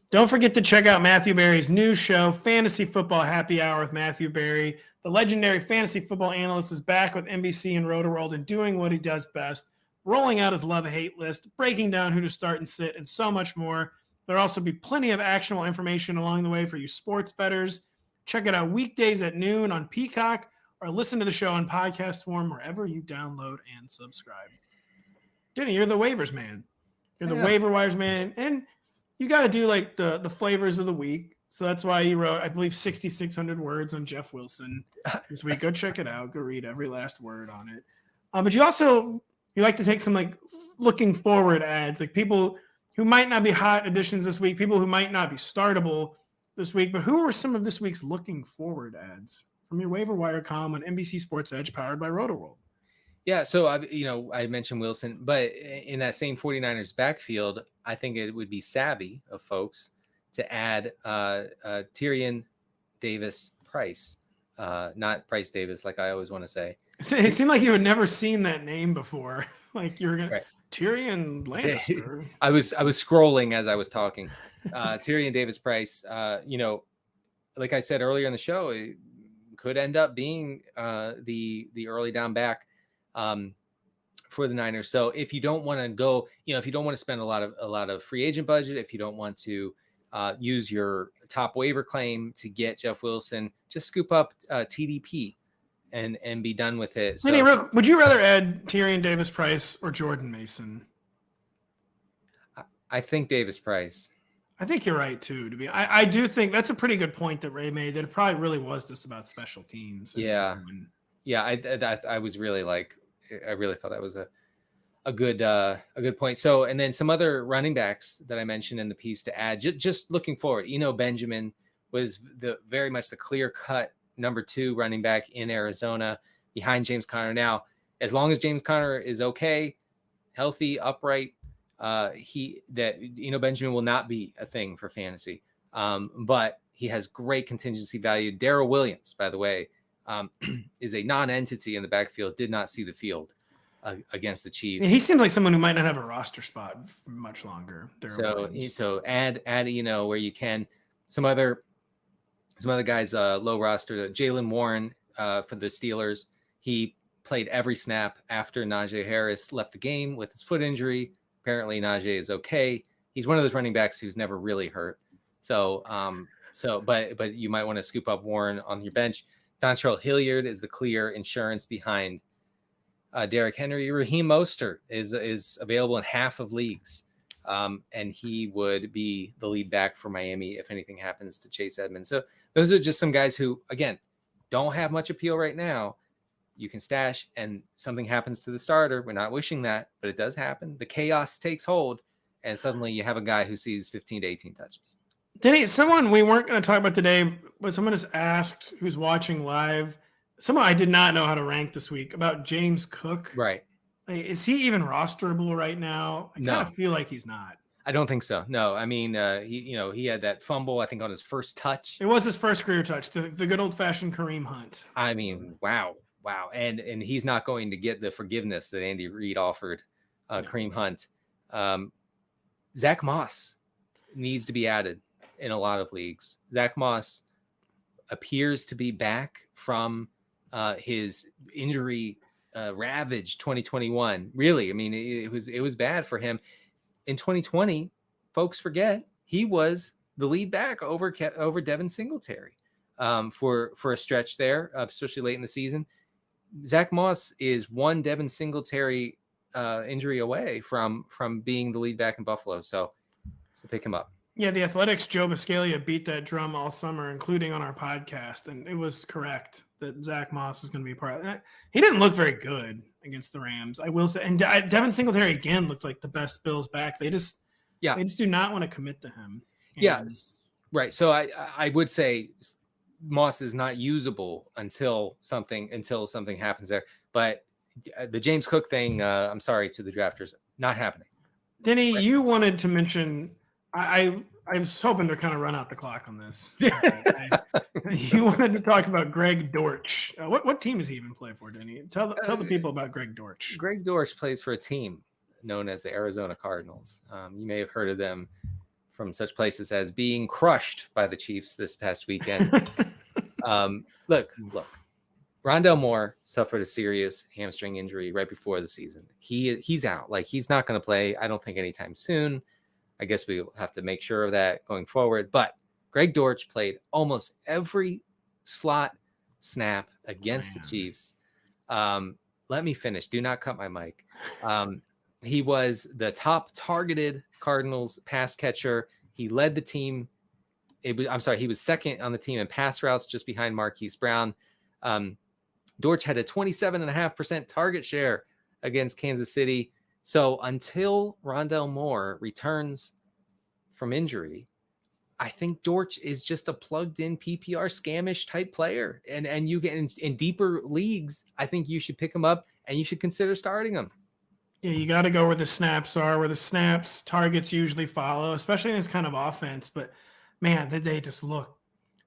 Don't forget to check out Matthew Berry's new show, Fantasy Football Happy Hour with Matthew Berry. The legendary fantasy football analyst is back with NBC and Rotoworld and doing what he does best, rolling out his love-hate list, breaking down who to start and sit, and so much more. There'll also be plenty of actionable information along the way for you sports bettors. Check it out weekdays at noon on Peacock or listen to the show in podcast form wherever you download and subscribe. Denny, you're the waivers man. You're the waiver wires man, and you got to do like the flavors of the week. So that's why you wrote, I believe, 6,600 words on Jeff Wilson this week. Go check it out. Go read every last word on it. But you like to take some like looking forward ads, like people who might not be hot additions this week, people who might not be startable this week, but who are some of this week's looking forward ads from your waiver wire column on NBC Sports Edge, powered by Rotoworld? Yeah, so I mentioned Wilson, but in that same 49ers backfield, I think it would be savvy of folks to add Tyrion Davis Price, not Price Davis, like I always want to say. It seemed like you had never seen that name before. Like you were gonna right. Tyrion Lannister. I was scrolling as I was talking. Tyrion Davis Price, like I said earlier in the show, it could end up being the early down back for the Niners. So if you don't want to go, if you don't want to spend a lot of free agent budget, if you don't want to use your top waiver claim to get Jeff Wilson, just scoop up TDP and be done with it. So, would you rather add Tyrion Davis Price or Jordan Mason? I think Davis Price. I think you're right too. I do think that's a pretty good point that Ray made, that it probably really was just about special teams. Yeah. I was really I really thought that was a good point. So, and then some other running backs that I mentioned in the piece to add, just looking forward. Benjamin was very much the clear cut number 2 running back in Arizona behind James Conner. Now, as long as James Conner is okay, healthy, upright, Benjamin will not be a thing for fantasy. But he has great contingency value. Darrell Williams, by the way, is a non-entity in the backfield, did not see the field against the Chiefs. He seemed like someone who might not have a roster spot for much longer. So add where you can. Some other guys low roster. Jaylen Warren for the Steelers. He played every snap after Najee Harris left the game with his foot injury. Apparently Najee is okay. He's one of those running backs who's never really hurt. So but you might want to scoop up Warren on your bench. Dontrell Hilliard is the clear insurance behind Derrick Henry. Raheem Mostert is available in half of leagues. And he would be the lead back for Miami if anything happens to Chase Edmonds. So those are just some guys who, again, don't have much appeal right now. You can stash and something happens to the starter. We're not wishing that, but it does happen. The chaos takes hold, and suddenly you have a guy who sees 15 to 18 touches. Denny, someone we weren't going to talk about today, but someone has asked, who's watching live, someone I did not know how to rank this week, about James Cook. Right. Like, is he even rosterable right now? I kind of feel like he's not. I don't think so. No, I mean, he had that fumble, I think, on his first touch. It was his first career touch, the good old-fashioned Kareem Hunt. I mean, wow. And he's not going to get the forgiveness that Andy Reid offered Kareem Hunt. Zach Moss needs to be added in a lot of leagues. Zach Moss appears to be back from his injury ravaged 2021. Really, I mean, it was bad for him. In 2020, folks forget he was the lead back over Devin Singletary for a stretch there, especially late in the season. Zach Moss is one Devin Singletary injury away from being the lead back in Buffalo. So pick him up. Yeah, the Athletics' Joe Biscaglia beat that drum all summer, including on our podcast, and it was correct that Zach Moss was going to be part of that. He didn't look very good against the Rams, I will say. And Devin Singletary, again, looked like the best Bills back. They just do not want to commit to him. Yeah, right. So I would say Moss is not usable until something happens there. But the James Cook thing, I'm sorry to the drafters, not happening. Denny, you wanted to mention, I was hoping to kind of run out the clock on this. You wanted to talk about Greg Dortch. What team does he even play for, Denny? Tell the people about Greg Dortch. Greg Dortch plays for a team known as the Arizona Cardinals. You may have heard of them from such places as being crushed by the Chiefs this past weekend. Look, Rondale Moore suffered a serious hamstring injury right before the season. He's out. Like, he's not going to play, I don't think, anytime soon. I guess we'll have to make sure of that going forward. But Greg Dortch played almost every slot snap against the Chiefs. Let me finish. Do not cut my mic. He was the top targeted Cardinals pass catcher. He led the team. He was second on the team in pass routes, just behind Marquise Brown. Dortch had a 27.5% target share against Kansas City. So until Rondale Moore returns from injury, I think Dortch is just a plugged-in PPR scamish type player. And you get in deeper leagues, I think you should pick him up and you should consider starting him. Yeah, you got to go where the snaps are, where the snaps targets usually follow, especially in this kind of offense. But man, they just look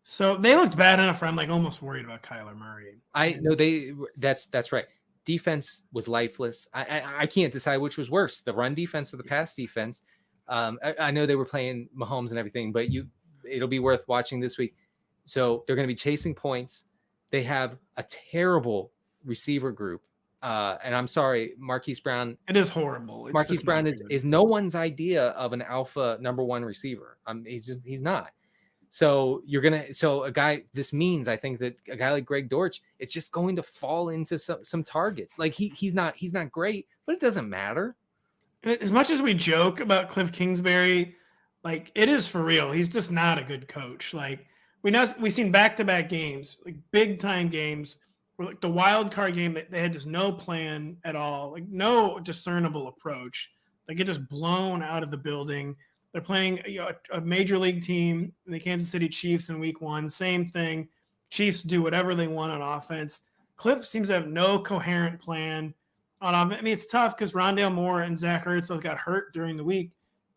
so they looked bad enough where I'm like almost worried about Kyler Murray. I know that's right. Defense was lifeless. I can't decide which was worse, the run defense or the pass defense. I know they were playing Mahomes and everything, but it'll be worth watching this week. So they're going to be chasing points. They have a terrible receiver group. And I'm sorry, Marquise Brown. It is horrible. Marquise Brown is no one's idea of an alpha number one receiver. He's not. So this means I think that a guy like Greg Dortch is just going to fall into some targets. Like he's not great, but it doesn't matter. As much as we joke about Cliff Kingsbury, like it is for real. He's just not a good coach. Like we've seen back-to-back games, like big time games. Or like the wild card game, they had just no plan at all, like no discernible approach. They get just blown out of the building. They're playing a major league team, the Kansas City Chiefs in week 1. Same thing. Chiefs do whatever they want on offense. Cliff seems to have no coherent plan on offense. I mean, it's tough because Rondale Moore and Zach Ertz both got hurt during the week.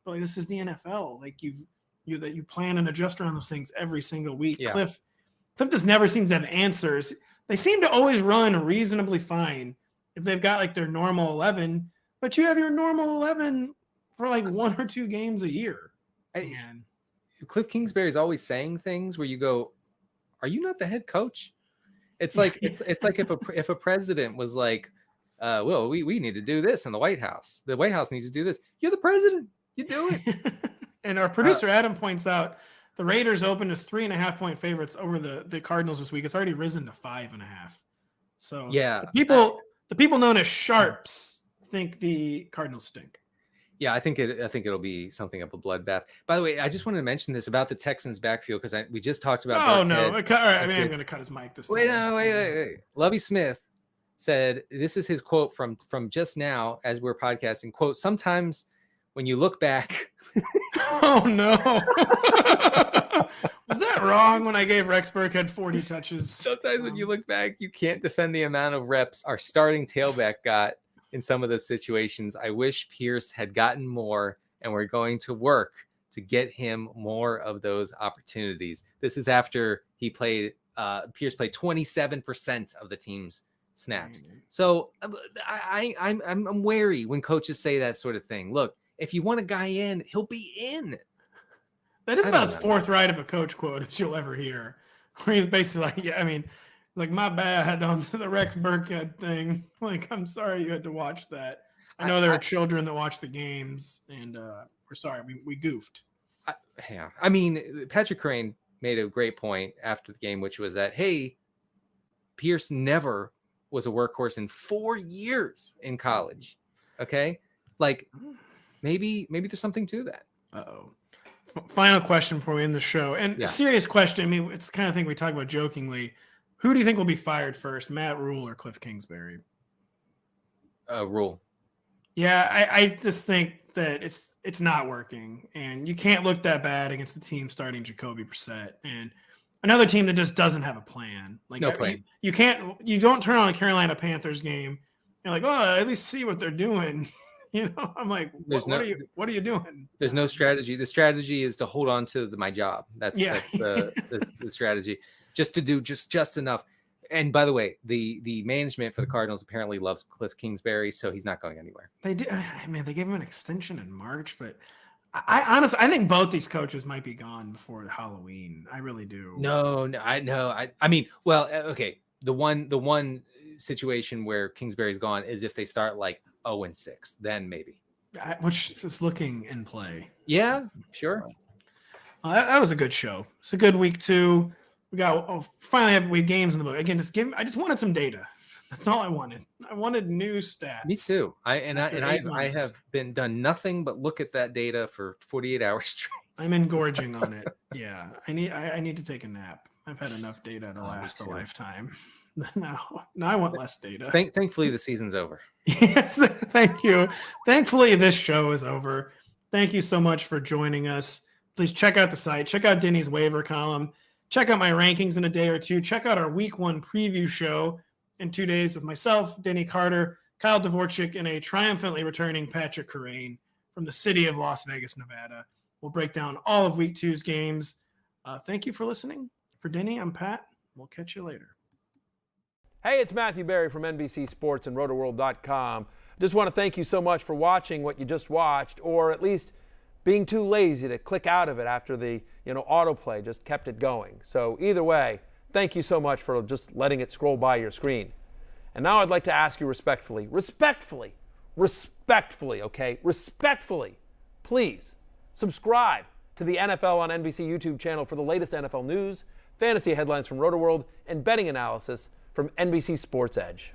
But like, this is the NFL. Like you plan and adjust around those things every single week. Yeah. Cliff just never seems to have answers. They seem to always run reasonably fine if they've got like their normal 11, but you have your normal 11 for like 1 or 2 games a year. And Cliff Kingsbury is always saying things where you go, "Are you not the head coach?" It's like it's like if a president was like, "Well, we need to do this in the White House. The White House needs to do this." You're the president. You do it. And our producer Adam points out, the Raiders opened as 3.5-point favorites over the Cardinals this week. It's already risen to 5.5. So yeah, the people known as sharps think the Cardinals stink. Yeah, I think it'll be something of a bloodbath. By the way, I just wanted to mention this about the Texans backfield because we just talked about. Oh no! All right, I'm going to cut his mic this time. Wait. Lovie Smith said this is his quote from just now as we're podcasting. Quote: "Sometimes when you look back." Oh no! Was that wrong when I gave Rex Burkhead 40 touches? Sometimes when you look back, you can't defend the amount of reps our starting tailback got in some of those situations. I wish Pierce had gotten more, and we're going to work to get him more of those opportunities. This is after he played. Pierce played 27% of the team's snaps. So I'm wary when coaches say that sort of thing. Look. If you want a guy in, he'll be in. That is about as forthright of a coach quote as you'll ever hear. Where he's basically like, yeah, I mean, like my bad on the Rex Burkhead thing. Like, I'm sorry you had to watch that. I know there are children that watch the games, and we're sorry. We goofed. I mean, Patrick Crane made a great point after the game, which was that, hey, Pierce never was a workhorse in 4 years in college. Okay? Like, maybe there's something to that. Uh-oh. Final question before we end the show. And a serious question. I mean, it's the kind of thing we talk about jokingly. Who do you think will be fired first, Matt Rule or Cliff Kingsbury? Rule. Yeah, I just think that it's not working. And you can't look that bad against the team starting Jacoby Brissett. And another team that just doesn't have a plan. Like no plan. You don't turn on a Carolina Panthers game. You're like, oh, at least see what they're doing. You know, I'm like, what are you doing? There's no strategy. The strategy is to hold on to my job. That's the strategy. Just to do just enough. And by the way, the management for the Cardinals apparently loves Cliff Kingsbury, so he's not going anywhere. They do. Man, they gave him an extension in March, but I honestly think both these coaches might be gone before Halloween. I really do. No, I mean, well, okay. The one situation where Kingsbury's gone is if they start like 0-6, then maybe. Which is looking in play. Yeah, sure. That was a good show. It's a good week 2. finally have games in the book. Again, I just wanted some data. That's all I wanted. I wanted new stats. Me too. I have been done nothing but look at that data for 48 hours straight. I'm engorging on it. Yeah. I need to take a nap. I've had enough data to last a lifetime. Now I want less data. Thankfully, the season's over. Yes, thank you. Thankfully, this show is over. Thank you so much for joining us. Please check out the site. Check out Denny's waiver column. Check out my rankings in a day or two. Check out our Week 1 preview show in 2 days with myself, Denny Carter, Kyle Dvorchak, and a triumphantly returning Patrick Corain from the city of Las Vegas, Nevada. We'll break down all of Week 2's games. Thank you for listening. For Denny, I'm Pat. We'll catch you later. Hey, it's Matthew Berry from NBC Sports and Rotoworld.com. Just want to thank you so much for watching what you just watched, or at least being too lazy to click out of it after the autoplay just kept it going. So either way, thank you so much for just letting it scroll by your screen. And now I'd like to ask you respectfully, okay? Respectfully, please subscribe to the NFL on NBC YouTube channel for the latest NFL news, fantasy headlines from Rotoworld, and betting analysis from NBC Sports Edge.